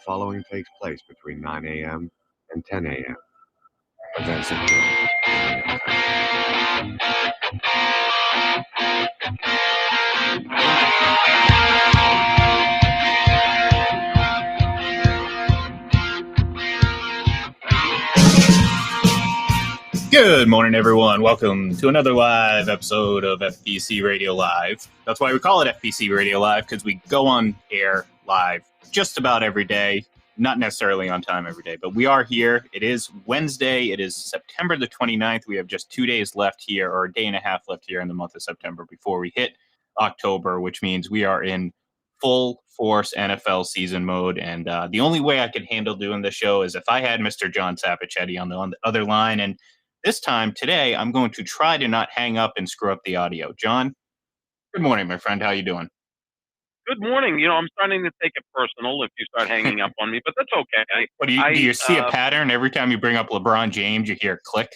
following takes place between 9 a.m. and 10 a.m. Events occur. Good morning, everyone. Welcome to another live episode of FPC Radio Live. That's why we call it FPC Radio Live, because we go on air live just about every day. Not necessarily on time every day, but we are here. It is Wednesday. It is September the 29th. We have just 2 days left here, or a day and a half left here in the month of September before we hit October, which means we are in full force NFL season mode. And the only way I could handle doing this show is if I had Mr. John Sapichetti on the other line. And this time, today, I'm going to try to not hang up and screw up the audio. John, good morning, my friend. How you doing? Good morning. I'm starting to take it personal if you start hanging up on me, but that's okay. What do you see a pattern? Every time you bring up LeBron James, you hear click,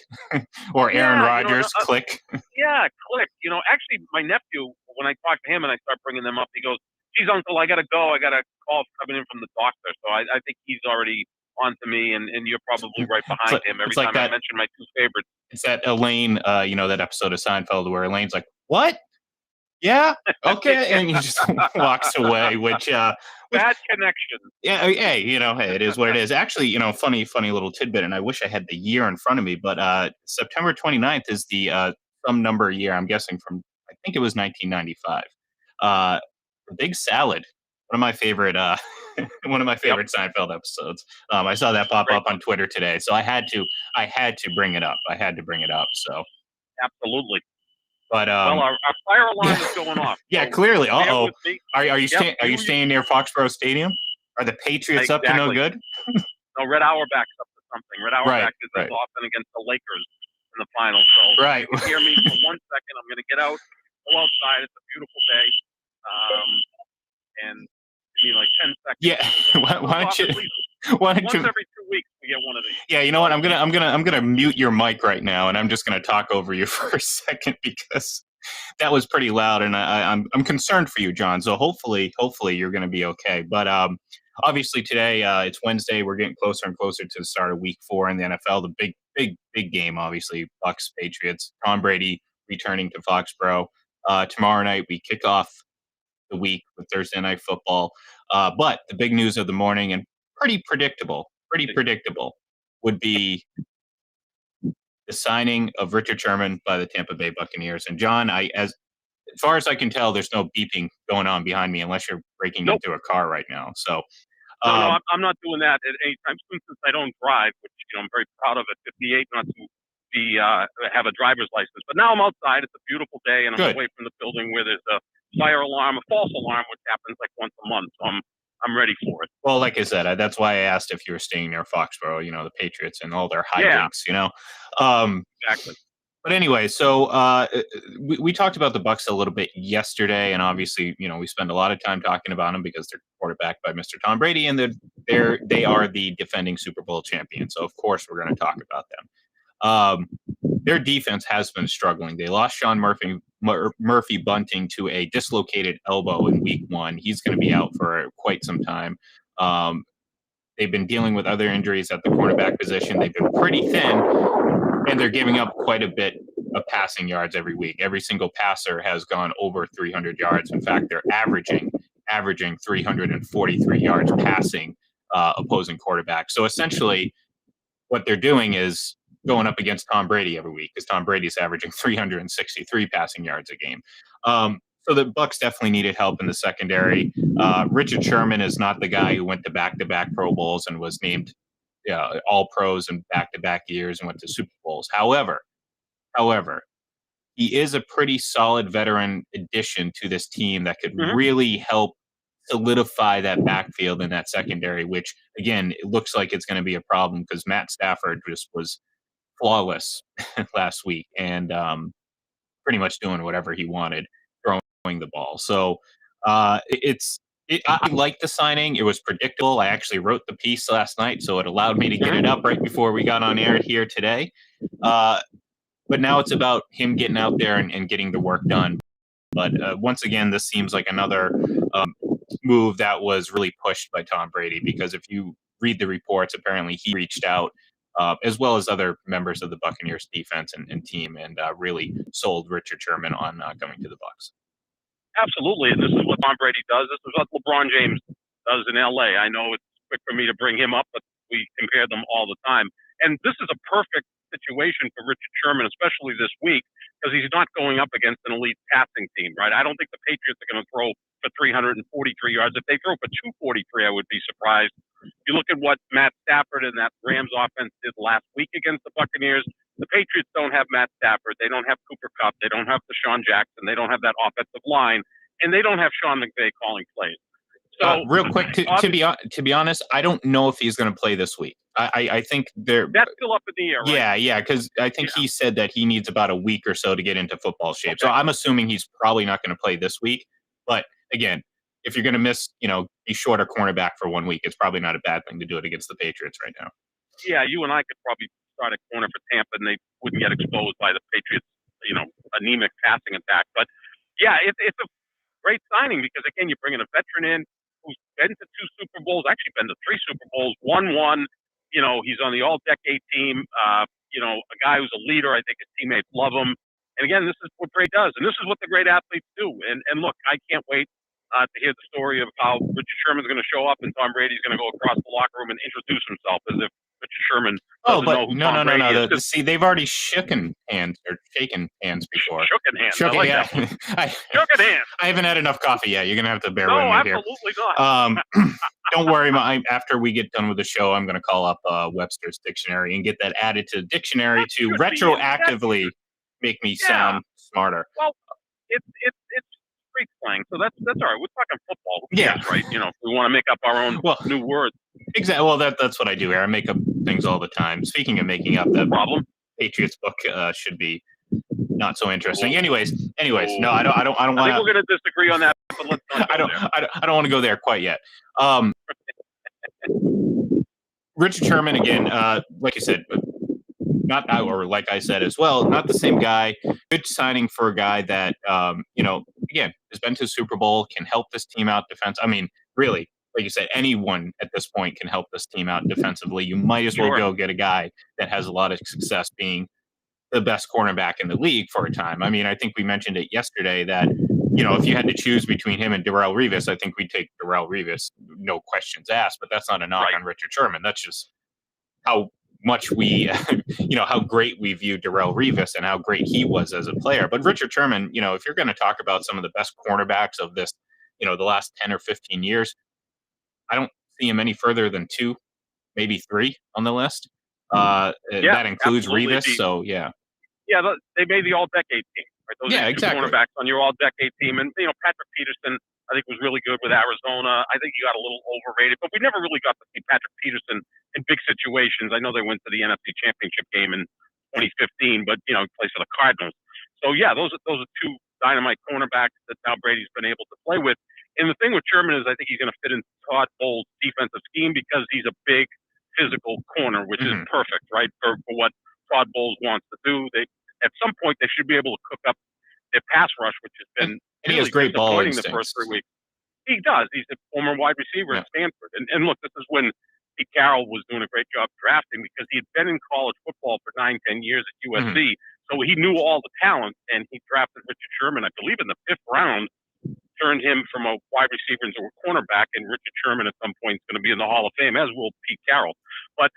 or Aaron Rodgers, click. Yeah, click. Actually, my nephew, when I talk to him and I start bringing them up, he goes, "Geez, Uncle, I got to go. I got a call coming in from the doctor." So I think he's already on to me, and you're probably right behind him every time I mention my two favorites. It's that Elaine, that episode of Seinfeld where Elaine's like, "What? Yeah, okay," and he just walks away. Which bad connection. Yeah, hey, hey, it is what it is. Actually, funny little tidbit, and I wish I had the year in front of me, but September 29th is the some number year. I'm guessing from, I think it was 1995. The Big Salad. One of my favorite Seinfeld episodes. I saw that pop up on Twitter today, so I had to bring it up. So absolutely. But well, our fire alarm is going off. Yeah, so clearly. Are you staying near Foxborough Stadium? Are the Patriots up to no good? No, Red Auerbach's up to something. Red Auerbach is often against the Lakers in the final. So right. If you hear me for 1 second, I'm going to get out, go outside. It's a beautiful day. And you need like 10 seconds. Yeah. Why don't you? Once every 2 weeks we get one of these. Yeah, you know what? I'm gonna mute your mic right now, and I'm just gonna talk over you for a second because that was pretty loud, and I'm concerned for you, John. So hopefully you're gonna be okay. But obviously today it's Wednesday. We're getting closer and closer to the start of Week 4 in the NFL. The big game, obviously, Bucs Patriots. Tom Brady returning to Foxborough. Tomorrow night we kick off the week with Thursday Night Football. But the big news of the morning, and pretty predictable, would be the signing of Richard Sherman by the Tampa Bay Buccaneers. And John, as far as I can tell, there's no beeping going on behind me unless you're breaking into a car right now. So no, I'm not doing that at any time soon since I don't drive, which I'm very proud of at 58, not to be have a driver's license. But now I'm outside. It's a beautiful day, and I'm away from the building where there's a fire alarm, a false alarm, which happens like once a month. So I'm ready for it. Well, like I said, that's why I asked if you were staying near Foxborough, the Patriots and all their hijinks, Exactly. But anyway, so we talked about the Bucs a little bit yesterday, and obviously, we spend a lot of time talking about them because they're quarterbacked by Mr. Tom Brady, and they are the defending Super Bowl champions. So, of course, we're going to talk about them. Their defense has been struggling. They lost Sean Murphy Bunting to a dislocated elbow in Week 1. He's going to be out for quite some time. They've been dealing with other injuries at the cornerback position. They've been pretty thin, and they're giving up quite a bit of passing yards every week. Every single passer has gone over 300 yards. In fact, they're averaging 343 yards passing opposing quarterbacks. So essentially what they're doing is going up against Tom Brady every week because Tom Brady's averaging 363 passing yards a game. So the Bucs definitely needed help in the secondary. Richard Sherman is not the guy who went to back-to-back Pro Bowls and was named All Pros in back-to-back years and went to Super Bowls. However, he is a pretty solid veteran addition to this team that could really help solidify that backfield and that secondary, which, again, it looks like it's going to be a problem because Matt Stafford just was flawless last week and pretty much doing whatever he wanted, throwing the ball. So I like the signing. It was predictable. I actually wrote the piece last night, so it allowed me to get it up right before we got on air here today. But now it's about him getting out there and getting the work done. But once again, this seems like another move that was really pushed by Tom Brady, because if you read the reports, apparently he reached out, as well as other members of the Buccaneers defense and team, and really sold Richard Sherman on coming to the Bucs. Absolutely, and this is what Tom Brady does. This is what LeBron James does in LA. I know it's quick for me to bring him up, but we compare them all the time. And this is a perfect situation for Richard Sherman, especially this week, because he's not going up against an elite passing team, right? I don't think the Patriots are going to throw for 343 yards. If they throw for 243, I would be surprised. You look at what Matt Stafford and that Rams offense did last week against the Buccaneers. The Patriots don't have Matt Stafford. They don't have Cooper Kupp. They don't have Deshaun Jackson. They don't have that offensive line, and they don't have Sean McVay calling plays. So, real quick, to be honest, I don't know if he's going to play this week. I think that's still up in the air, right? Yeah, because I think he said that he needs about a week or so to get into football shape. Okay. So I'm assuming he's probably not going to play this week. But again, if you're going to miss, be short a cornerback for 1 week, it's probably not a bad thing to do it against the Patriots right now. Yeah, you and I could probably start a corner for Tampa, and they wouldn't get exposed by the Patriots, anemic passing attack. But yeah, it's a great signing because again, you're bringing a veteran in who's been to 2 Super Bowls, actually been to 3 Super Bowls, won one. He's on the All-Decade team. A guy who's a leader. I think his teammates love him. And again, this is what Brady does, and this is what the great athletes do. And look, I can't wait to hear the story of how Richard Sherman's going to show up and Tom Brady's going to go across the locker room and introduce himself as if Richard Sherman doesn't know who Tom Brady is. See, they've already shaken hands before. Shooken hands. Shooken, I like yeah. that. Shooken hands. I haven't had enough coffee yet. You're going to have to bear with me here. Absolutely not. Don't worry. After we get done with the show, I'm going to call up Webster's Dictionary and get that added to the dictionary to retroactively make me sound smarter. Well, it's street slang, so that's all right. We're talking football. Who cares, right? We want to make up our own new words. Exactly. Well, that's what I do here. I make up things all the time. Speaking of making up, the Patriots book should be not so interesting. Anyways, no, I don't want to. I think we're going to disagree on that, but let's not go there. I don't want to go there quite yet. Richard Sherman, again, like you said, like I said as well, not the same guy. Good signing for a guy that, again, has been to the Super Bowl, can help this team out defense. I mean, really, like you said, anyone at this point can help this team out defensively. You might as well go get a guy that has a lot of success being the best cornerback in the league for a time. I mean, I think we mentioned it yesterday that, if you had to choose between him and Darrelle Revis, I think we'd take Darrelle Revis, no questions asked, but that's not a knock on Richard Sherman. That's just how much we, how great we view Darrelle Revis and how great he was as a player. But Richard Sherman, if you're going to talk about some of the best cornerbacks of this, the last 10 or 15 years, I don't see him any further than 2, maybe 3 on the list. That includes Revis, so yeah. Yeah, they made the All-Decade team. Right? Those are exactly. 2 cornerbacks on your All-Decade team. And, Patrick Peterson, I think, was really good with Arizona. I think he got a little overrated, but we never really got to see Patrick Peterson in big situations. I know they went to the NFC Championship game in 2015, but, he plays for the Cardinals. So, yeah, those are 2 dynamite cornerbacks that now Brady's been able to play with. And the thing with Sherman is I think he's going to fit into Todd Bowles' defensive scheme because he's a big physical corner, which is perfect, right, for what Todd Bowles wants to do. At some point, they should be able to cook up their pass rush, which has been and he has great ball instincts. The first 3 weeks. He does. He's a former wide receiver at Stanford. And look, this is when Pete Carroll was doing a great job drafting because he had been in college football for 9-10 years at USC. So he knew all the talent, and he drafted Richard Sherman, I believe, in the 5th round, turned him from a wide receiver into a cornerback, and Richard Sherman at some point is going to be in the Hall of Fame, as will Pete Carroll. But,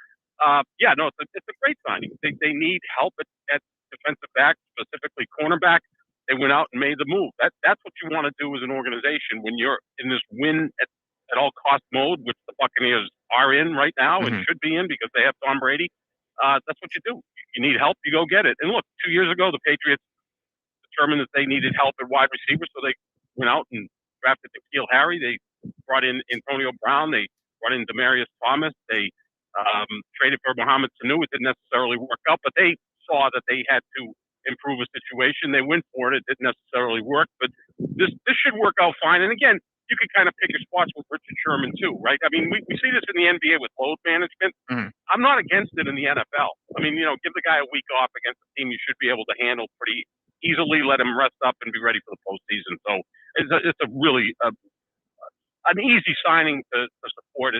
it's a great signing. They need help at defensive back, specifically cornerback. They went out and made the move. That's what you want to do as an organization when you're in this win at all cost mode, which the Buccaneers are in right now and should be in because they have Tom Brady. That's what you do. You need help, you go get it. And look, 2 years ago, the Patriots determined that they needed help at wide receiver, so they went out and drafted N'Keal Harry. They brought in Antonio Brown. They brought in Demaryius Thomas. They traded for Mohamed Sanu. It didn't necessarily work out, but they saw that they had to improve a situation. They went for it. It didn't necessarily work, but this should work out fine. And again, you can kind of pick your spots with Richard Sherman too, right? I mean, we see this in the NBA with load management. I'm not against it in the NFL. I mean, give the guy a week off against a team you should be able to handle pretty easily, let him rest up and be ready for the postseason. So it's a really an easy signing to support.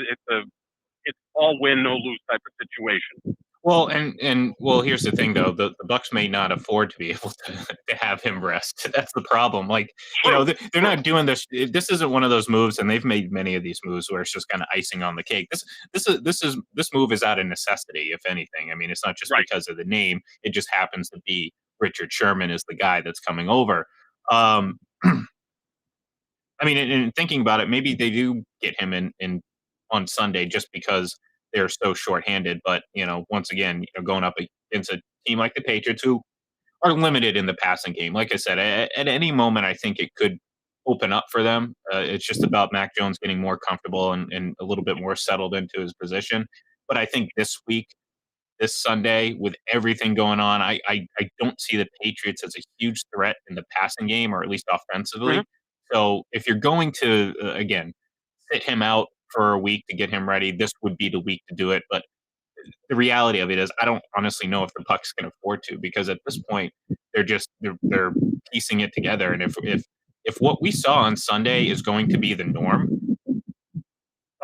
It's all win, no lose type of situation. Well, and here's the thing though: the Bucs may not afford to be able to have him rest. That's the problem. Like, True. they're not doing this. This isn't one of those moves, and they've made many of these moves where it's just kind of icing on the cake. This move is out of necessity, if anything. I mean, it's not just because of the name. It just happens to be Richard Sherman is the guy that's coming over. I mean, in thinking about it, maybe they do get him in on Sunday just because they're so shorthanded. But once again, going up against a team like the Patriots, who are limited in the passing game. Like I said, at any moment, I think it could open up for them. It's just about Mac Jones getting more comfortable and a little bit more settled into his position. But I think this week, this Sunday, with everything going on, I don't see the Patriots as a huge threat in the passing game, or at least offensively. Mhm. So if you're going to, again, sit him out for a week to get him ready, this would be the week to do it. But the reality of it is, I don't honestly know if the Bucs can afford to, because at this point they're piecing it together. And if what we saw on Sunday is going to be the norm,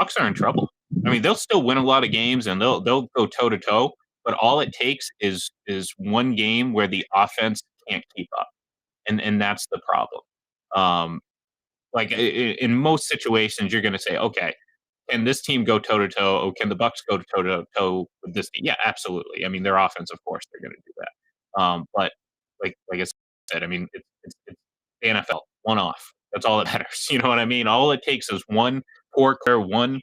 Bucs are in trouble. I mean, they'll still win a lot of games and they'll go toe to toe, but all it takes is one game where the offense can't keep up, and that's the problem. Um, like in most situations, you're going to say, okay, can this team go toe to toe? Oh, can the Bucs go toe to toe with this team? Yeah, absolutely. I mean, their offense, of course, they're going to do that. But like I said, I mean, it's the NFL, one off. That's all that matters. You know what I mean? All it takes is one poor clear, one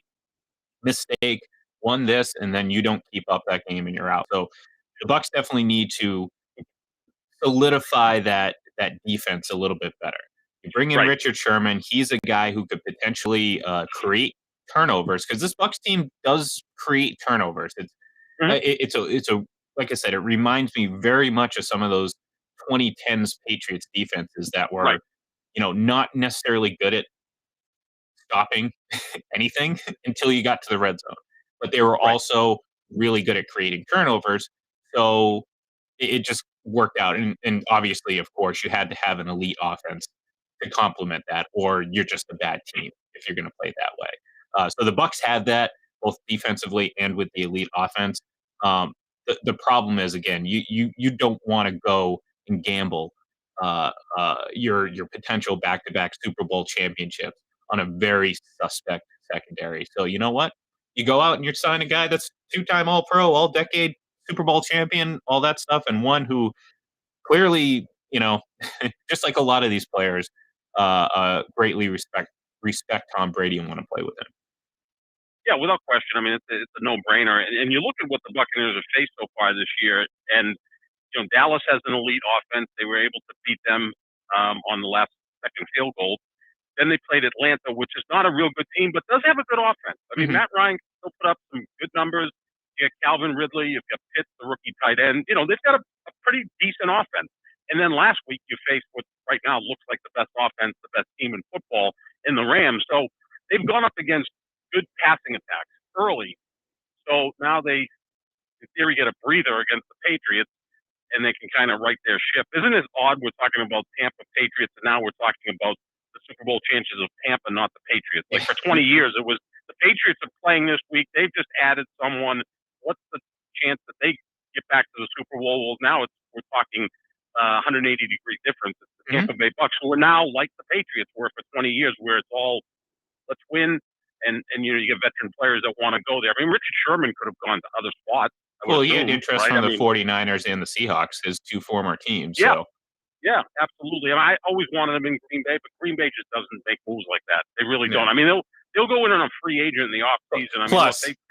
mistake, one this, and then you don't keep up that game and you're out. So the Bucs definitely need to solidify that defense a little bit better. You bring in Right. Richard Sherman. He's a guy who could potentially create turnovers, because this Bucs team does create turnovers. Mhm. It's a like I said, it reminds me very much of some of those 2010s Patriots defenses that were Right. not necessarily good at stopping anything until you got to the red zone, but they were Right. also really good at creating turnovers. So it just worked out. And obviously, of course, you had to have an elite offense to complement that, or you're just a bad team if you're going to play that way. So the Bucs had that both defensively and with the elite offense. The problem is, again, you don't want to go and gamble your potential back-to-back Super Bowl championships on a very suspect secondary. So you know what? You go out and you sign a guy that's two-time All-Pro, all-decade Super Bowl champion, all that stuff, and one who clearly, just like a lot of these players, greatly respect Tom Brady and want to play with him. Yeah, without question. I mean, it's a no-brainer. And you look at what the Buccaneers have faced so far this year, and Dallas has an elite offense. They were able to beat them on the last second field goal. Then they played Atlanta, which is not a real good team, but does have a good offense. I mean, Matt Ryan can still put up some good numbers. You got Calvin Ridley, you've got Pitts, the rookie tight end. They've got a pretty decent offense. And then last week you faced what right now looks like the best offense, the best team in football in the Rams. So they've gone up against good passing attacks early. So now they, in theory, get a breather against the Patriots, and they can kind of right their ship. Isn't it odd we're talking about Tampa Patriots, and now we're talking about the Super Bowl chances of Tampa, not the Patriots? Like for 20 years, it was the Patriots are playing this week. They've just added someone. What's the chance that they get back to the Super Bowl? Well, now we're talking 180-degree difference. It's the Tampa Bay Bucs, who are now like the Patriots were for 20 years, where it's all let's win, and you get veteran players that want to go there. I mean, Richard Sherman could have gone to other spots. Well, he had interest from the 49ers and the Seahawks, his two former teams. Yeah. So. Yeah, absolutely. And I always wanted them in Green Bay, but Green Bay just doesn't make moves like that. They really don't. I mean, they'll go in on a free agent in the offseason.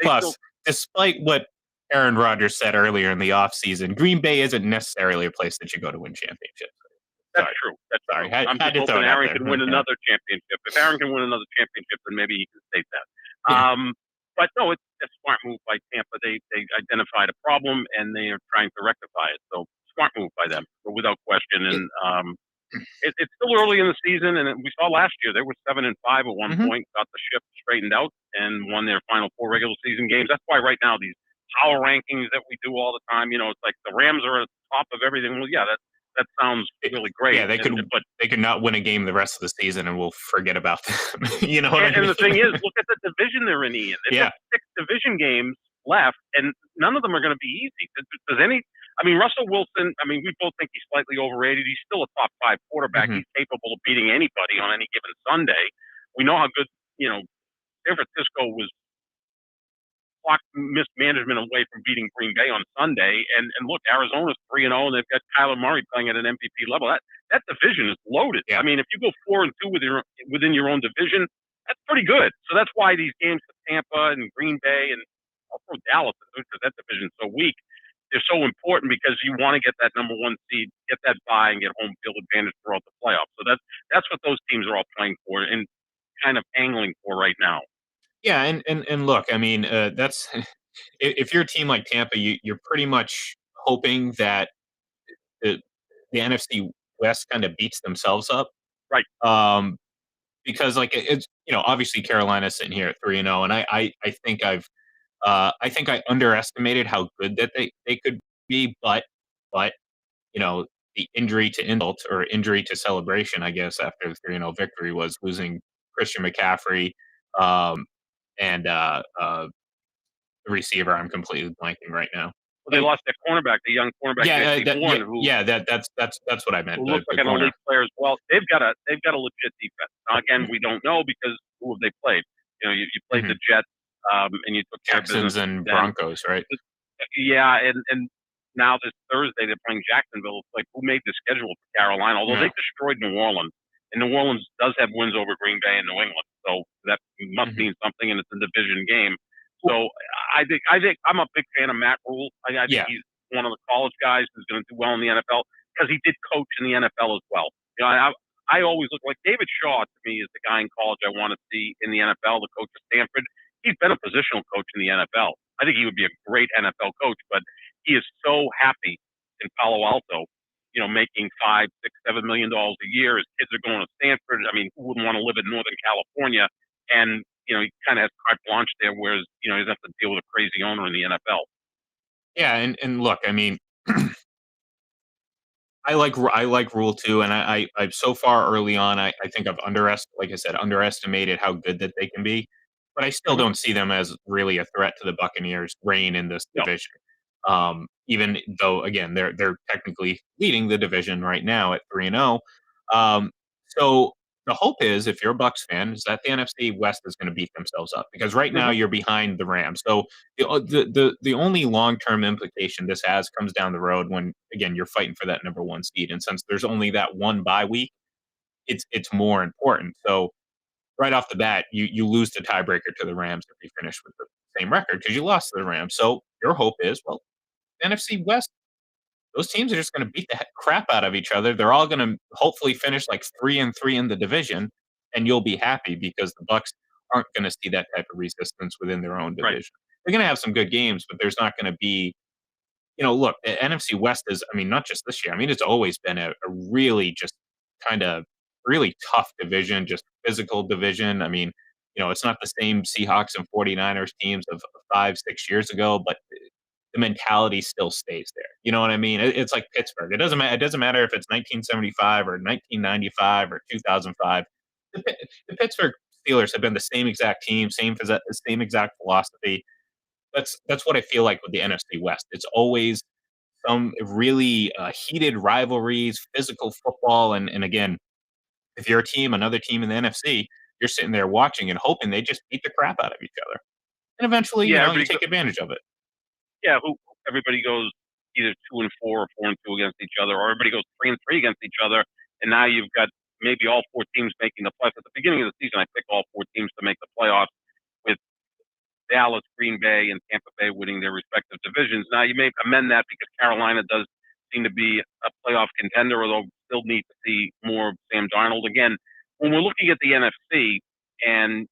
Plus, despite what Aaron Rodgers said earlier in the offseason, Green Bay isn't necessarily a place that you go to win championships. That's true. That's Sorry. true. I'm just hoping Aaron can win another championship. If Aaron can win another championship, then maybe he can state that. Yeah. But no, it's a smart move by Tampa. They identified a problem and they are trying to rectify it. So smart move by them, without question. And it's still early in the season, and we saw last year they were 7-5 at one point, got the ship straightened out, and won their final 4 regular season games. That's why right now these power rankings that we do all the time, it's like the Rams are at the top of everything. Well, yeah, that sounds really great. Yeah, they could not win a game the rest of the season, and we'll forget about them. You know what I mean? And the thing is, look at the division they're in, Ian. They've got 6 division games left, and none of them are going to be easy. Russell Wilson, we both think he's slightly overrated. He's still a top 5 quarterback. Mm-hmm. He's capable of beating anybody on any given Sunday. We know how good, San Francisco was clock mismanagement away from beating Green Bay on Sunday. And look, Arizona's 3-0, and they've got Kyler Murray playing at an MVP level. That division is loaded. Yeah. If you go 4-2 within your own division, that's pretty good. So that's why these games to Tampa and Green Bay and also Dallas, because that division's so weak, they're so important because you want to get that number 1 seed, get that bye, and get home field advantage throughout the playoffs. So that's what those teams are all playing for and kind of angling for right now. Yeah, and look, that's if you're a team like Tampa, you're pretty much hoping that the NFC West kind of beats themselves up, right? Because it's obviously Carolina's sitting here at 3-0, and I think I underestimated how good that they could be, but the injury to insult or injury to celebration, I guess, after the 3-0 victory was losing Christian McCaffrey. And the receiver, I'm completely blanking right now. Well, they lost their cornerback, the young cornerback. That's what I meant. Who looks like an elite player as well. They've got a legit defense. Now, again, we don't know because who have they played? You played the Jets, and you took care of business. Texans and Broncos, right? Yeah, and now this Thursday they're playing Jacksonville. It's like, who made the schedule for Carolina? Although they destroyed New Orleans, and New Orleans does have wins over Green Bay and New England, so that must mean something, and it's a division game. So I think I'm a big fan of Matt Rule. I think he's one of the college guys who's going to do well in the NFL because he did coach in the NFL as well. I always look like David Shaw to me is the guy in college I want to see in the NFL, the coach of Stanford. He's been a positional coach in the NFL. I think he would be a great NFL coach, but he is so happy in Palo Alto, making $5, $6, $7 million a year. His kids are going to Stanford. Who wouldn't want to live in Northern California? And he kind of has carte blanche there, whereas he doesn't have to deal with a crazy owner in the NFL. Yeah, and look, I like Rule too, and I so far early on, I think I've underestimated how good that they can be, but I still don't see them as really a threat to the Buccaneers' reign in this division. Even though again they're technically leading the division right now at 3-0. So the hope is, if you're a Bucs fan, is that the NFC West is going to beat themselves up because right now you're behind the Rams. So the only long-term implication this has comes down the road when again you're fighting for that number 1 seed, and since there's only that one bye week, it's more important. So right off the bat, you lose the tiebreaker to the Rams if you finish with the same record because you lost to the Rams. So your hope is, well, NFC West, those teams are just going to beat the crap out of each other. They're all going to hopefully finish like 3-3 in the division, and you'll be happy because the Bucs aren't going to see that type of resistance within their own division. Right. They're going to have some good games, but there's not going to be, look, the NFC West is, not just this year. It's always been a really just kind of really tough division, just physical division. It's not the same Seahawks and 49ers teams of 5-6 years ago, but the mentality still stays there. You know what I mean? It's like Pittsburgh. It doesn't matter. It doesn't matter if it's 1975 or 1995 or 2005. The Pittsburgh Steelers have been the same exact team, same exact philosophy. That's what I feel like with the NFC West. It's always some really heated rivalries, physical football, and again, if you're another team in the NFC, you're sitting there watching and hoping they just beat the crap out of each other, and eventually, you take advantage of it. Yeah, everybody goes either 2-4 or 4-2 against each other, or everybody goes 3-3 against each other, and now you've got maybe all 4 teams making the playoffs. At the beginning of the season, I picked all 4 teams to make the playoffs, with Dallas, Green Bay, and Tampa Bay winning their respective divisions. Now you may amend that because Carolina does seem to be a playoff contender, although still need to see more of Sam Darnold. Again, when we're looking at the NFC, and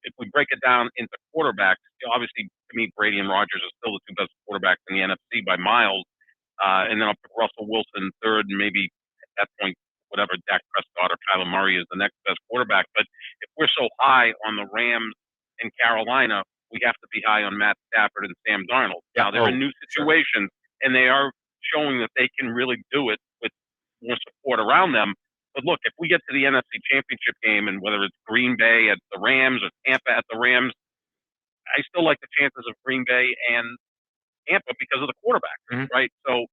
if we break it down into quarterbacks, obviously, to me, Brady and Rodgers are still the 2 best quarterbacks in the NFC by miles. And then I'll put Russell Wilson third, and maybe at that point, whatever, Dak Prescott or Kyler Murray is the next best quarterback. But if we're so high on the Rams and Carolina, we have to be high on Matt Stafford and Sam Darnold. Now, they're in new situations, and they are showing that they can really do it with more support around them. But look, if we get to the NFC Championship game, and whether it's Green Bay at the Rams or Tampa at the Rams, I still like the chances of Green Bay and Tampa because of the quarterback, right? So,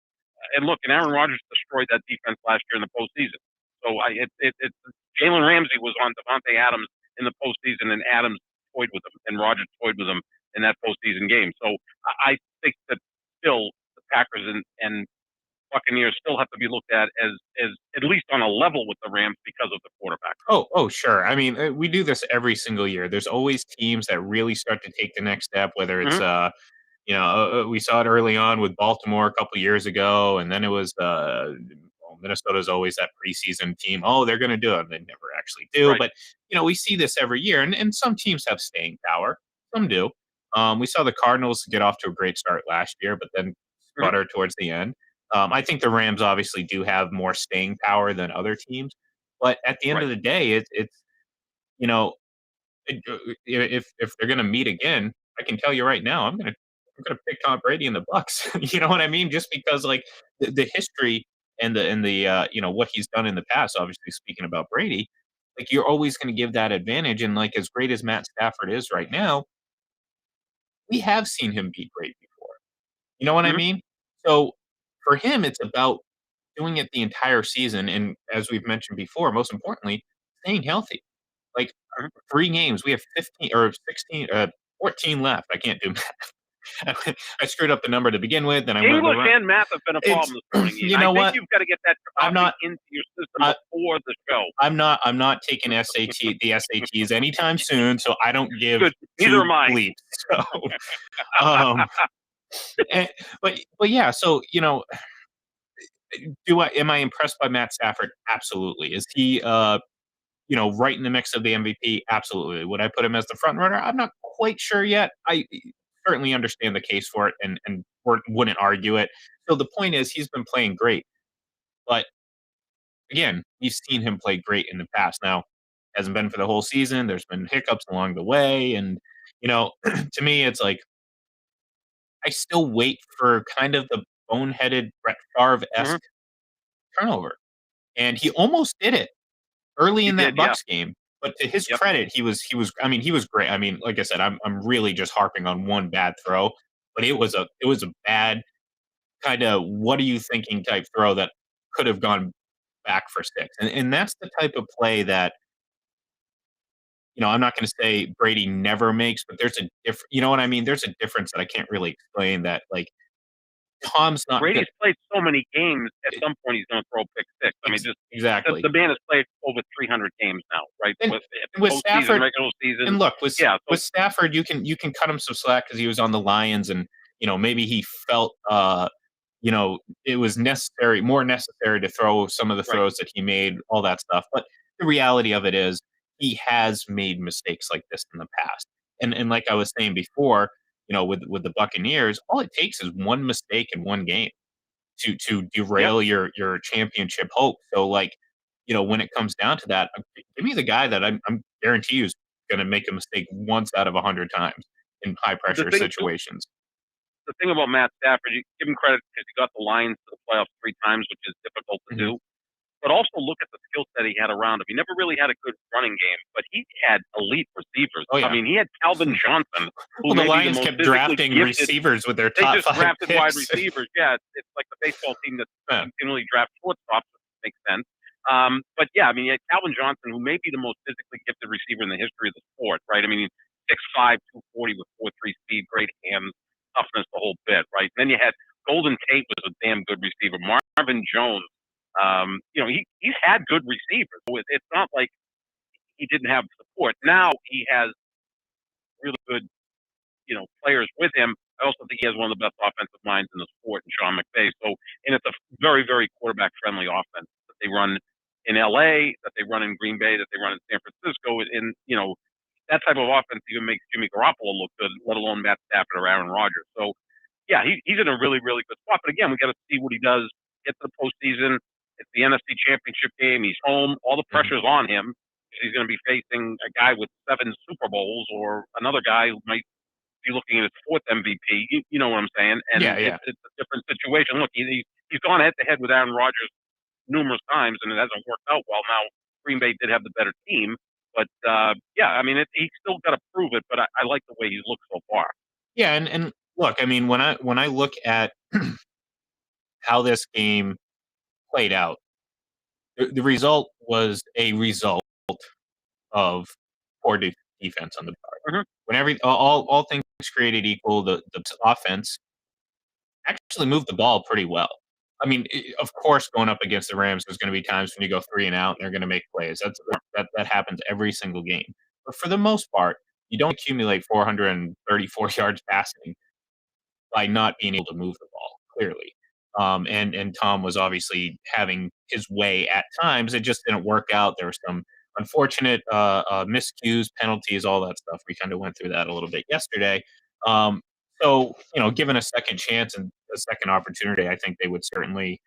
and look, and Aaron Rodgers destroyed that defense last year in the postseason. So Jalen Ramsey was on Devontae Adams in the postseason, and Adams toyed with him, and Rodgers toyed with him in that postseason game. So I think that still the Packers and Buccaneers still have to be looked at as at least on a level with the Rams because of the quarterback. Oh, sure. I mean, we do this every single year. There's always teams that really start to take the next step, whether it's we saw it early on with Baltimore a couple years ago, and then it was Minnesota's always that preseason team. Oh, they're going to do it. They never actually do. Right. But, we see this every year, and some teams have staying power. Some do. We saw the Cardinals get off to a great start last year, but then sputter towards the end. I think the Rams obviously do have more staying power than other teams. But at the end of the day, it's if they're going to meet again, I can tell you right now, I'm going to pick Tom Brady and the Bucs. You know what I mean? Just because like the history and the what he's done in the past. Obviously, speaking about Brady, like you're always going to give that advantage. And like as great as Matt Stafford is right now, we have seen him beat Brady before. You know what I mean? So for him, it's about doing it the entire season, and as we've mentioned before, most importantly, staying healthy. Like 3 games, we have 15 or 16, 14 left. I can't do math. I screwed up the number to begin with. Then English and math have been a problem this morning. You know what? You've got to get that into your system before the show. I'm not taking the SATs anytime soon, so I don't give Neither am I. bleeps. So, but yeah, so am I impressed by Matt Stafford? Absolutely. Is he right in the mix of the MVP? Absolutely. Would I put him as the front runner? I'm not quite sure yet. I certainly understand the case for it and wouldn't argue it. So the point is he's been playing great. But again, we've seen him play great in the past. Now, hasn't been for the whole season. There's been hiccups along the way. And, to me, it's like I still wait for kind of the boneheaded Brett Favre-esque turnover. And he almost did it early in that Bucs game. But to his credit, he was great. I mean, like I said, I'm really just harping on one bad throw, but it was a bad kind of what are you thinking type throw that could have gone back for 6. And that's the type of play that I'm not going to say Brady never makes, but there's a different, you know what I mean? There's a difference that I can't really explain that like Tom's not Brady's played so many games. At some point, he's going to throw pick 6. I mean, just exactly. The man has played over 300 games now, right? And with Stafford, regular season, and look, with Stafford, you can cut him some slack because he was on the Lions, and maybe he felt it was more necessary to throw some of the throws that he made, all that stuff. But the reality of it is, he has made mistakes like this in the past, and like I was saying before. With the Buccaneers, all it takes is one mistake in one game to derail your championship hope. So, when it comes down to that, give me the guy that I'm guarantee you is going to make a mistake once out of 100 times in high pressure situations. The thing about Matt Stafford, you give him credit because he got the Lions to the playoffs 3 times, which is difficult to do. But also look at the skill set he had around him. He never really had a good running game, but he had elite receivers. Oh, yeah. I mean, he had Calvin Johnson. Well, the Lions kept drafting receivers with their top 5 picks. They just drafted wide receivers. Yeah, it's like the baseball team that continually drafts shortstops, which makes sense. But yeah, I mean, you had Calvin Johnson, who may be the most physically gifted receiver in the history of the sport, right? I mean, 6'5", 240 with 4.3 speed, great hands, toughness, the whole bit, right? And then you had Golden Tate was a damn good receiver. Marvin Jones. He's had good receivers. It's not like he didn't have support. Now he has really good, players with him. I also think he has one of the best offensive minds in the sport in Sean McVay. So, and it's a very, very quarterback-friendly offense that they run in LA, that they run in Green Bay, that they run in San Francisco. And, that type of offense even makes Jimmy Garoppolo look good, let alone Matt Stafford or Aaron Rodgers. So, yeah, he's in a really, really good spot. But again, we got to see what he does, get to the postseason. It's the NFC Championship game. He's home. All the pressure's on him. He's going to be facing a guy with 7 Super Bowls or another guy who might be looking at his 4th MVP. You know what I'm saying? And It's a different situation. Look, he's gone head-to-head with Aaron Rodgers numerous times, and it hasn't worked out well. Now Green Bay did have the better team, but yeah, I mean, he's still got to prove it. But I like the way he's looked so far. Yeah, and look, I mean, when I look at how this game played out, the result was a result of poor defense on the part. Mm-hmm. When all things created equal, the offense actually moved the ball pretty well. I mean, of course, going up against the Rams, there's going to be times when you go 3 and out, and they're going to make plays. That happens every single game. But for the most part, you don't accumulate 434 yards passing by not being able to move the ball, clearly. And Tom was obviously having his way at times. It just didn't work out. There were some unfortunate miscues, penalties, all that stuff. We kind of went through that a little bit yesterday. So, given a second chance and a second opportunity, I think they would certainly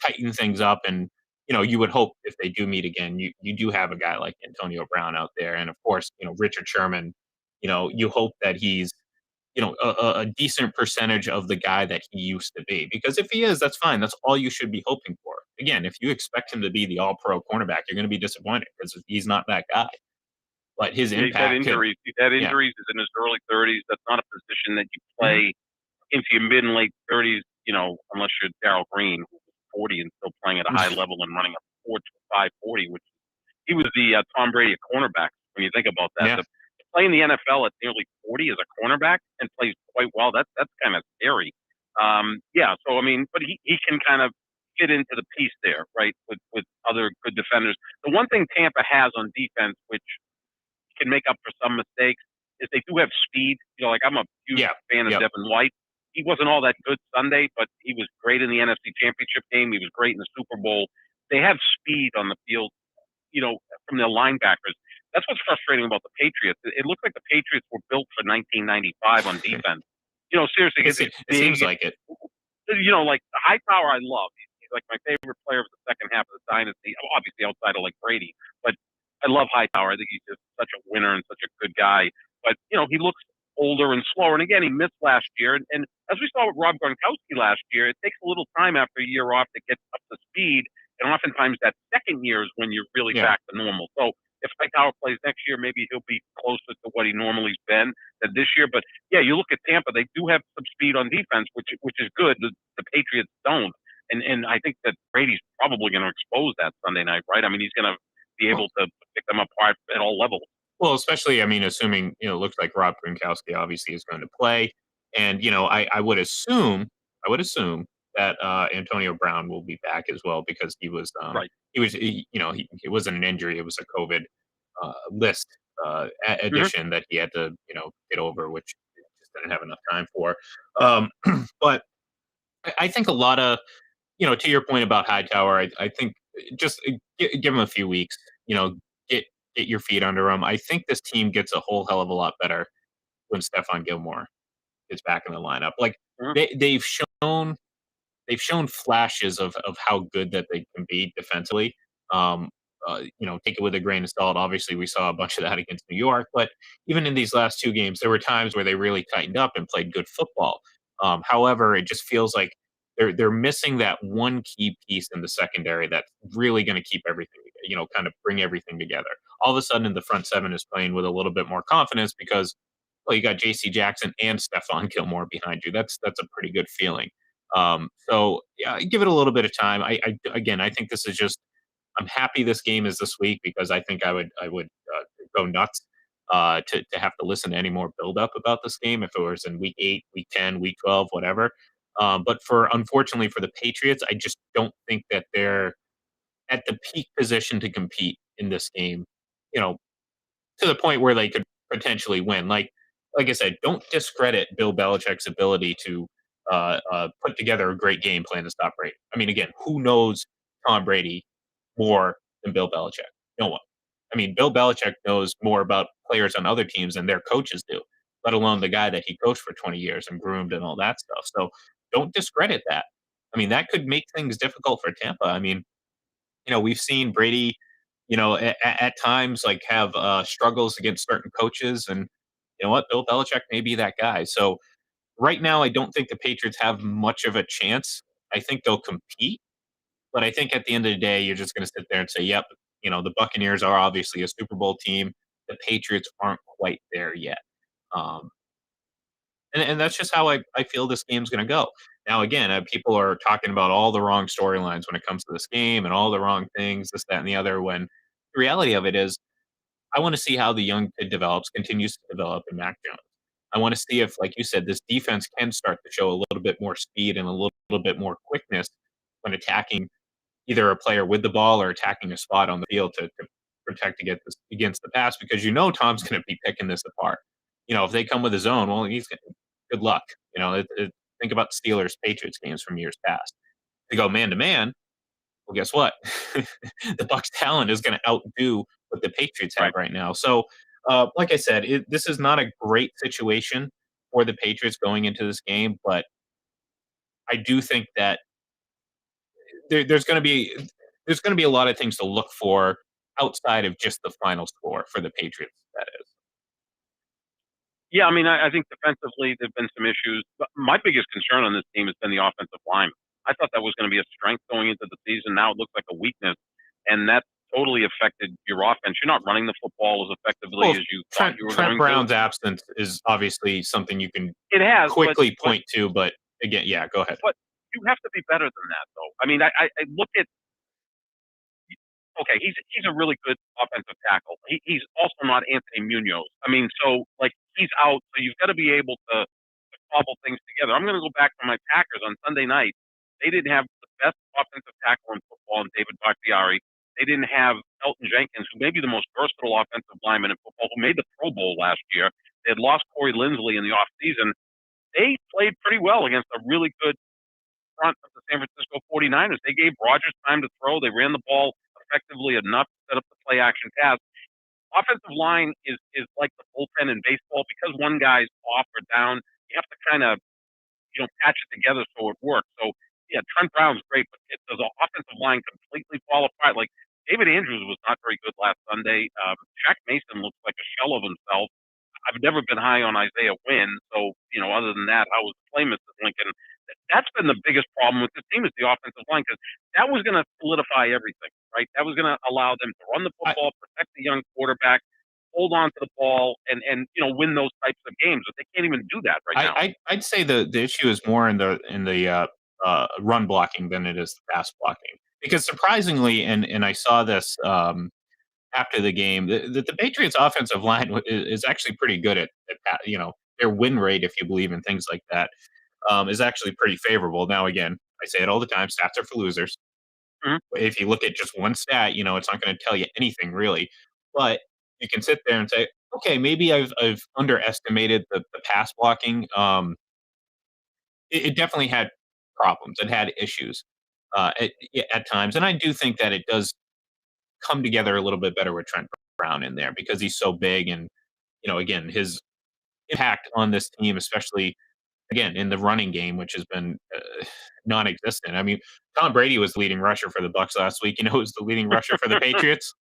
tighten things up. And, you would hope if they do meet again, you do have a guy like Antonio Brown out there. And of course, Richard Sherman, you hope that he's a decent percentage of the guy that he used to be. Because if he is, that's fine. That's all you should be hoping for. Again, if you expect him to be the all-pro cornerback, you're going to be disappointed because he's not that guy. But his impact. He's had injuries. He's had injuries. He's in his early 30s. That's not a position that you play into your mid and late 30s, unless you're Darryl Green, who's 40 and still playing at a high level and running a 4.540, which he was the Tom Brady of cornerbacks when you think about that. Yeah. To play in the NFL at nearly 40 as a cornerback and plays quite well, that's kind of scary. Yeah, so I mean, but he can kind of fit into the piece there, right, with other good defenders. The one thing Tampa has on defense, which can make up for some mistakes, is they do have speed. Like I'm a huge fan of Devin White. He wasn't all that good Sunday, but he was great in the NFC Championship game. He was great in the Super Bowl. They have speed on the field, from their linebackers. That's what's frustrating about the Patriots. It looks like the Patriots were built for 1995 on defense. Seriously, it seems like it. Like Hightower, I love. He's like my favorite player of the second half of the dynasty. Obviously, outside of like Brady, but I love Hightower. I think he's just such a winner and such a good guy. But he looks older and slower. And again, he missed last year. And as we saw with Rob Gronkowski last year, it takes a little time after a year off to get up to speed. And oftentimes that second year is when you're really back to normal. So if Hightower plays next year, maybe he'll be closer to what he normally's been than this year. But yeah, you look at Tampa; they do have some speed on defense, which is good. The Patriots don't, and I think that Brady's probably going to expose that Sunday night, right? I mean, he's going to be able to pick them apart at all levels. Well, especially, I mean, assuming it looks like Rob Gronkowski obviously is going to play, and I would assume that Antonio Brown will be back as well because he was right. It wasn't an injury, it was a COVID list addition that he had to get over, which he just didn't have enough time for. But I think a lot of to your point about Hightower, I think just give him a few weeks, get your feet under him. I think this team gets a whole hell of a lot better when Stephon Gilmore is back in the lineup. Like they've shown flashes of how good that they can be defensively. Take it with a grain of salt. Obviously, we saw a bunch of that against New York, but even in these last two games, there were times where they really tightened up and played good football. However, it just feels like they're missing that one key piece in the secondary that's really going to keep everything, kind of bring everything together. All of a sudden, the front seven is playing with a little bit more confidence because, well, you got J.C. Jackson and Stephon Gilmore behind you. That's a pretty good feeling. So yeah, give it a little bit of time. I think this is just. I'm happy this game is this week because I think I would go nuts to have to listen to any more build up about this game if it was in week 8, week 10, week 12, whatever. But unfortunately for the Patriots, I just don't think that they're at the peak position to compete in this game. To the point where they could potentially win. Like I said, don't discredit Bill Belichick's ability to put together a great game plan to stop Brady. I mean, again, who knows Tom Brady more than Bill Belichick? No one. I mean, Bill Belichick knows more about players on other teams than their coaches do, let alone the guy that he coached for 20 years and groomed and all that stuff. So don't discredit that. I mean, that could make things difficult for Tampa. I mean, we've seen Brady, at times like have struggles against certain coaches, and you know what, Bill Belichick may be that guy. So right now, I don't think the Patriots have much of a chance. I think they'll compete, But I think at the end of the day, you're just going to sit there and say, yep, the Buccaneers are obviously a Super Bowl team. The Patriots aren't quite there yet. Um, and that's just how I feel this game's going to go. Now, again, people are talking about all the wrong storylines when it comes to this game and all the wrong things, this, that, and the other, when the reality of it is I want to see how the young kid develops, continues to develop in Mac Jones. I want to see if, like you said, this defense can start to show a little bit more speed and a little bit more quickness when attacking either a player with the ball or attacking a spot on the field to protect against the pass, because Tom's going to be picking this apart. If they come with his own, well, good luck. Think about the Steelers Patriots games from years past. They go man to man. Well, guess what? The Bucs talent is going to outdo what the Patriots have right now. So, like I said, this is not a great situation for the Patriots going into this game, but I do think that there's going to be a lot of things to look for outside of just the final score for the Patriots. That is. Yeah, I mean, I think defensively there've been some issues. But my biggest concern on this team has been the offensive line. I thought that was going to be a strength going into the season. Now it looks like a weakness, and that totally affected your offense. You're not running the football as effectively as you thought you were Trent going Brown's to. absence is obviously something you can quickly point to, but again, yeah, go ahead. But you have to be better than that, though. I mean, I look at. Okay, he's a really good offensive tackle. He's also not Anthony Munoz. I mean, so like he's out, so you've got to be able to cobble things together. I'm going to go back to my Packers on Sunday night. They didn't have the best offensive tackle in football in David Bakhtiari. They didn't have Elton Jenkins, who may be the most versatile offensive lineman in football, who made the Pro Bowl last year. They had lost Corey Linsley in the offseason. They played pretty well against a really good front of the San Francisco 49ers. They gave Rodgers time to throw. They ran the ball effectively enough to set up the play action pass. Offensive line is like the bullpen in baseball, because one guy's off or down. You have to kind of patch it together so it works. So yeah, Trent Brown's great, but does the offensive line completely fall apart? Like David Andrews was not very good last Sunday. Shaq Mason looks like a shell of himself. I've never been high on Isaiah Wynn, so other than that, how was the play, Mr. Lincoln? That's been the biggest problem with this team, is the offensive line, because that was going to solidify everything, right? That was going to allow them to run the football, protect the young quarterback, hold on to the ball, and win those types of games. But they can't even do that right now. I'd say the issue is more in the run blocking than it is the pass blocking, because surprisingly, and I saw this after the game, the Patriots offensive line is actually pretty good at their win rate, if you believe in things like that, is actually pretty favorable. Now, again, I say it all the time, stats are for losers. Mm-hmm. If you look at just one stat, it's not going to tell you anything really, but you can sit there and say, okay, maybe I've underestimated the pass blocking. It definitely had problems. It had issues at times, and I do think that it does come together a little bit better with Trent Brown in there, because he's so big, and again, his impact on this team, especially again in the running game, which has been non-existent. I mean, Tom Brady was the leading rusher for the Bucs last week. Who was the leading rusher for the Patriots?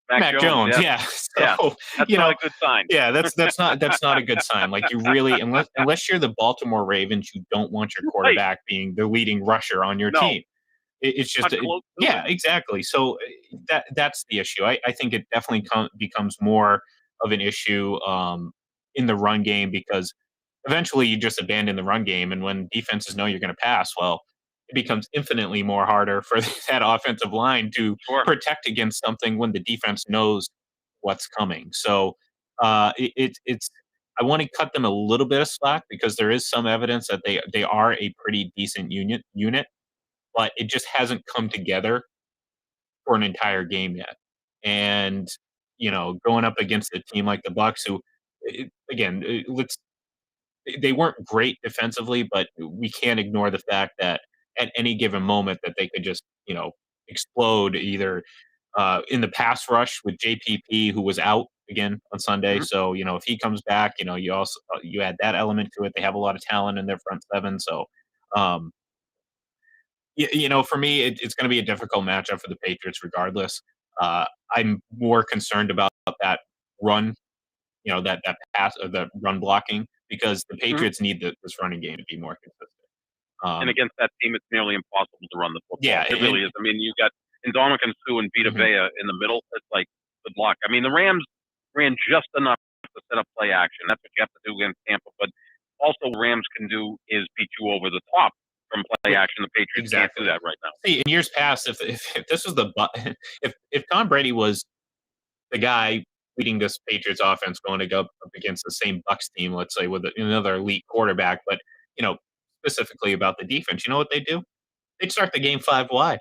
Mac Jones. Yeah. So, that's not a good sign. Yeah, that's not a good sign. Like, you really, unless you're the Baltimore Ravens, you don't want your quarterback being the leading rusher on your team. It's just exactly. So that's the issue. I think it definitely becomes more of an issue in the run game, because eventually you just abandon the run game, and when defenses know you're going to pass, well, it becomes infinitely more harder for that offensive line to protect against something when the defense knows what's coming. So it's I want to cut them a little bit of slack, because there is some evidence that they are a pretty decent unit, but it just hasn't come together for an entire game yet. And going up against a team like the Bucs, who again, they weren't great defensively, but we can't ignore the fact that at any given moment that they could just explode, either in the pass rush with JPP, who was out again on Sunday. Mm-hmm. So if he comes back, you also you add that element to it. They have a lot of talent in their front seven, so for me, it's going to be a difficult matchup for the Patriots regardless. I'm more concerned about that run, that pass, or the run blocking, because the Patriots need this running game to be more consistent. And against that team, it's nearly impossible to run the football. Yeah, it really is. I mean, you got Ndamukong Suh and Vita Vea in the middle. It's like, good luck. I mean, the Rams ran just enough to set up play action. That's what you have to do against Tampa. But also, what Rams can do is beat you over the top from play action. The Patriots can't do that right now. See, in years past, if this was if Tom Brady was the guy leading this Patriots offense going to go up against the same Bucs team, let's say with another elite quarterback, but specifically about the defense, you know what they do? They'd start the game 5 wide.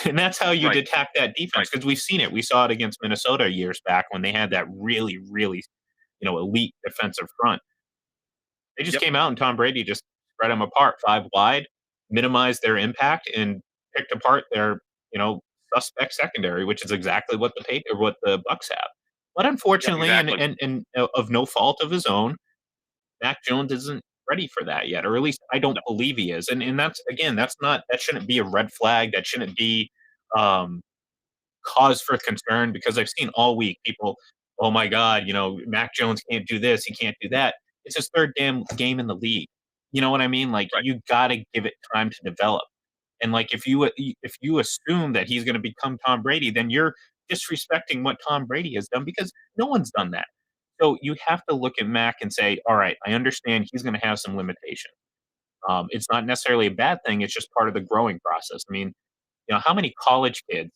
And that's how you'd attack that defense, because we've seen it. We saw it against Minnesota years back when they had that really, really, elite defensive front. They just came out and Tom Brady just spread them apart 5 wide, minimized their impact, and picked apart their, suspect secondary, which is exactly what the Bucs have. But unfortunately, and of no fault of his own, Mac Jones isn't ready for that yet, or at least I don't believe he is. And that's that shouldn't be a red flag. That shouldn't be cause for concern, because I've seen all week people, oh my God, Mac Jones can't do this, he can't do that. It's his third damn game in the league. You know what I mean? Like you got to give it time to develop. And like if you assume that he's going to become Tom Brady, then you're disrespecting what Tom Brady has done, because no one's done that. So you have to look at Mac and say, all right, I understand he's going to have some limitations. It's not necessarily a bad thing. It's just part of the growing process. I mean, how many college kids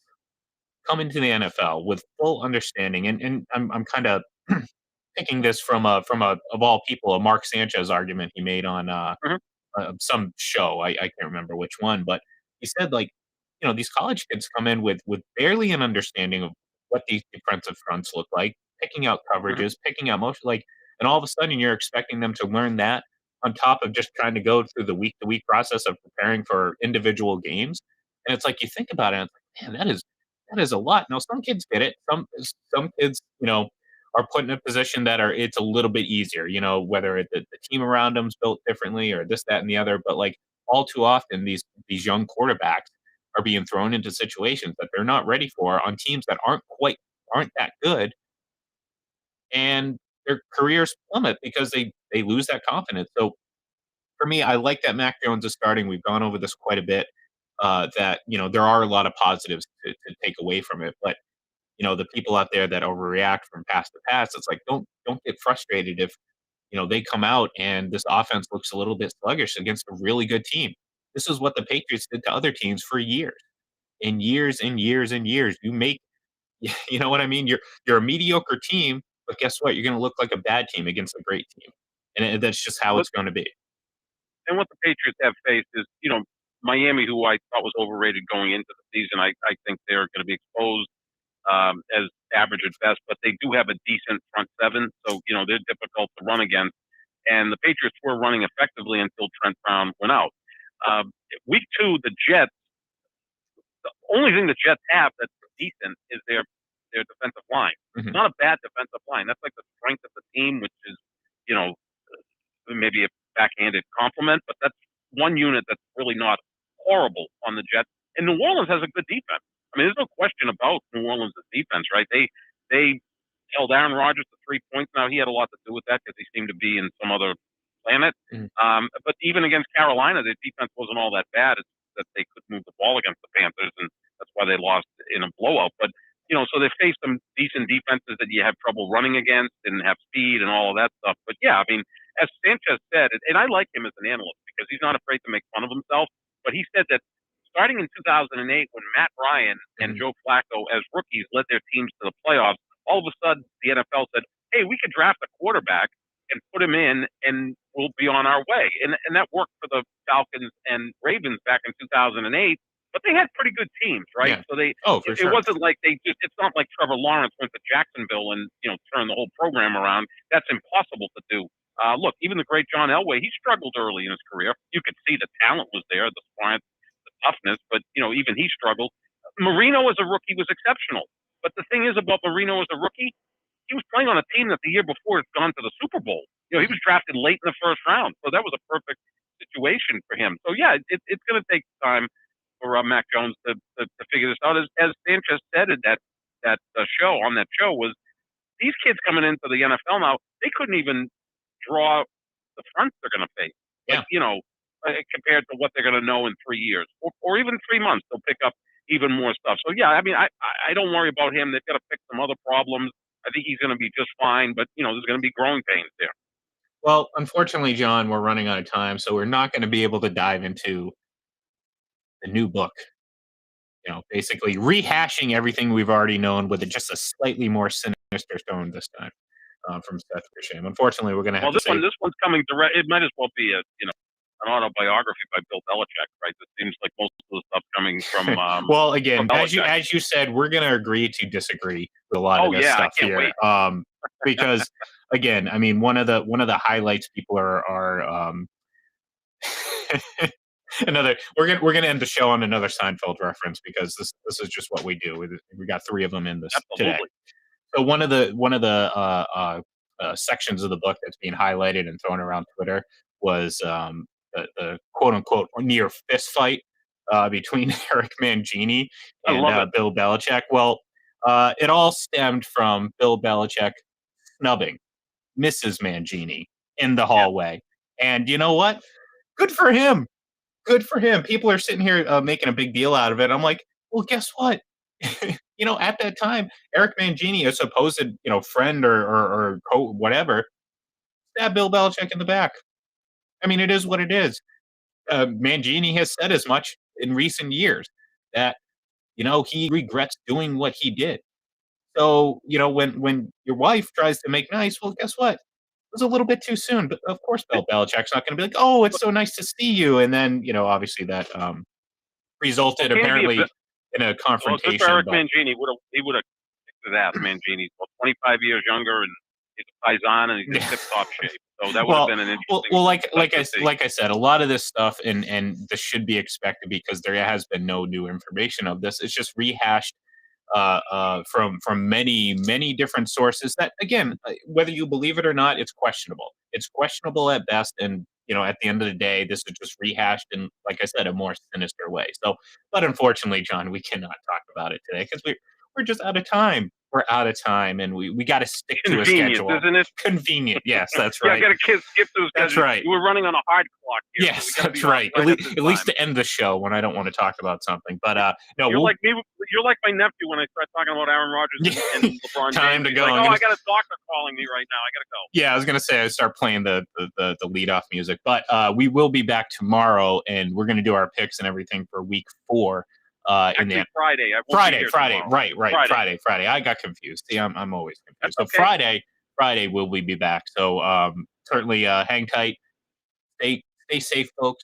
come into the NFL with full understanding? And I'm kind of picking this from of all people, a Mark Sanchez argument he made on some show. I can't remember which one, but he said, like, these college kids come in with barely an understanding of what these defensive fronts look like, picking out coverages, picking out motion, and all of a sudden you're expecting them to learn that on top of just trying to go through the week to week process of preparing for individual games. And it's like, you think about it, and it's like, man, that is a lot. Now, some kids get it. Some kids, are put in a position that it's a little bit easier, whether the team around them's built differently or this, that, and the other. But like all too often, these young quarterbacks are being thrown into situations that they're not ready for on teams that aren't that good, and their careers plummet because they lose that confidence. So for me, I like that Mac Jones is starting. We've gone over this quite a bit. That there are a lot of positives to take away from it, but the people out there that overreact from past to past, it's like, don't get frustrated if they come out and this offense looks a little bit sluggish against a really good team. This is what the Patriots did to other teams for years and years and years and years. You know what I mean? You're a mediocre team, but guess what? You're going to look like a bad team against a great team, and that's just how it's going to be. And what the Patriots have faced is, Miami, who I thought was overrated going into the season. I think they're going to be exposed as average at best, but they do have a decent front seven, so they're difficult to run against. And the Patriots were running effectively until Trent Brown went out. Week 2, the Jets. The only thing the Jets have that's decent is their defensive line. It's not a bad defensive line. That's like the strength of the team, which is maybe a backhanded compliment, but that's one unit that's really not horrible on the Jets. And New Orleans has a good defense. I mean, there's no question about New Orleans' defense, right? They held Aaron Rodgers to 3 points. Now, he had a lot to do with that because he seemed to be in some other planet. But even against Carolina, their defense wasn't all that bad. It's that they could move the ball against the Panthers, and that's why they lost in a blowout. But, so they faced some decent defenses that you have trouble running against and have speed and all of that stuff. But, yeah, I mean, as Sanchez said, and I like him as an analyst because he's not afraid to make fun of himself, but he said that starting in 2008, when Matt Ryan and Joe Flacco, as rookies, led their teams to the playoffs, all of a sudden the NFL said, hey, we could draft a quarterback and put him in, and we'll be on our way. And that worked for the Falcons and Ravens back in 2008, but they had pretty good teams, right? Yeah. So it wasn't like it's not like Trevor Lawrence went to Jacksonville and, turned the whole program around. That's impossible to do. Look, even the great John Elway, he struggled early in his career. You could see the talent was there, the science, the toughness, but, even he struggled. Marino as a rookie was exceptional. But the thing is about Marino as a rookie, he was playing on a team that the year before had gone to the Super Bowl. He was drafted late in the first round. So that was a perfect situation for him. So, yeah, it's going to take time for Mac Jones to figure this out. As Sanchez said in that show, was these kids coming into the NFL now, they couldn't even draw the fronts they're going to face. Yeah. compared to what they're going to know in 3 years, or even 3 months. They'll pick up even more stuff. So yeah, I mean, I don't worry about him. They've got to fix some other problems. I think he's going to be just fine, but there's going to be growing pains there. Well, unfortunately, John, we're running out of time, so we're not going to be able to dive into the new book. Basically rehashing everything we've already known with just a slightly more sinister tone this time from Seth Grisham. Unfortunately, we're going to have to say this one's coming direct. It might as well be an autobiography by Bill Belichick, right? It seems like most of the stuff coming from. Well, again, from as you said, we're going to agree to disagree with a lot of this stuff here, because again, I mean, one of the highlights people are another. We're gonna end the show on another Seinfeld reference because this is just what we do. We got 3 of them in this today. So one of the sections of the book that's being highlighted and thrown around Twitter was the quote unquote near fist fight between Eric Mangini and Bill Belichick. Well, it all stemmed from Bill Belichick snubbing Mrs. Mangini in the hallway, and you know what? Good for him. Good for him. People are sitting here making a big deal out of it. I'm like, well, guess what? At that time, Eric Mangini, a supposed, friend or whatever, stabbed Bill Belichick in the back. I mean, it is what it is. Mangini has said as much in recent years that, he regrets doing what he did. So, when your wife tries to make nice, well, guess what? It was a little bit too soon. But of course, Bill Belichick's not going to be like, oh, it's so nice to see you. And then, obviously that resulted apparently in a confrontation. Well, Eric Mangini he would have kicked his ass. Mangini's 25 years younger, and he's a paisan, and he's in tip-top shape. So that would have been an interesting. Well, like I said, a lot of this stuff, and this should be expected because there has been no new information of this. It's just rehashed from many different sources. That again, whether you believe it or not, it's questionable. It's questionable at best, and at the end of the day, this is just rehashed in, like I said, a more sinister way. So, but unfortunately, John, we cannot talk about it today because we're just out of time. We're out of time, and we got to stick to a schedule. Isn't it? Convenient, yes, that's right. I got to skip those. That's right. We're running on a hard clock here. Yes, that's right. At least to end the show when I don't want to talk about something. But no, you're like me. You're like my nephew when I start talking about Aaron Rodgers and LeBron James. Time to go. Like, I got a doctor calling me right now. I got to go. Yeah, I was gonna say I start playing the leadoff music, but we will be back tomorrow, and we're gonna do our picks and everything for week 4. Actually, Friday. Friday. I got confused. See, I'm always confused. So Friday will we be back? So certainly hang tight, stay safe, folks.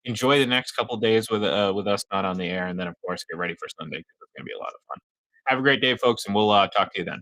Enjoy the next couple days with us not on the air, and then of course get ready for Sunday because it's gonna be a lot of fun. Have a great day, folks, and we'll talk to you then.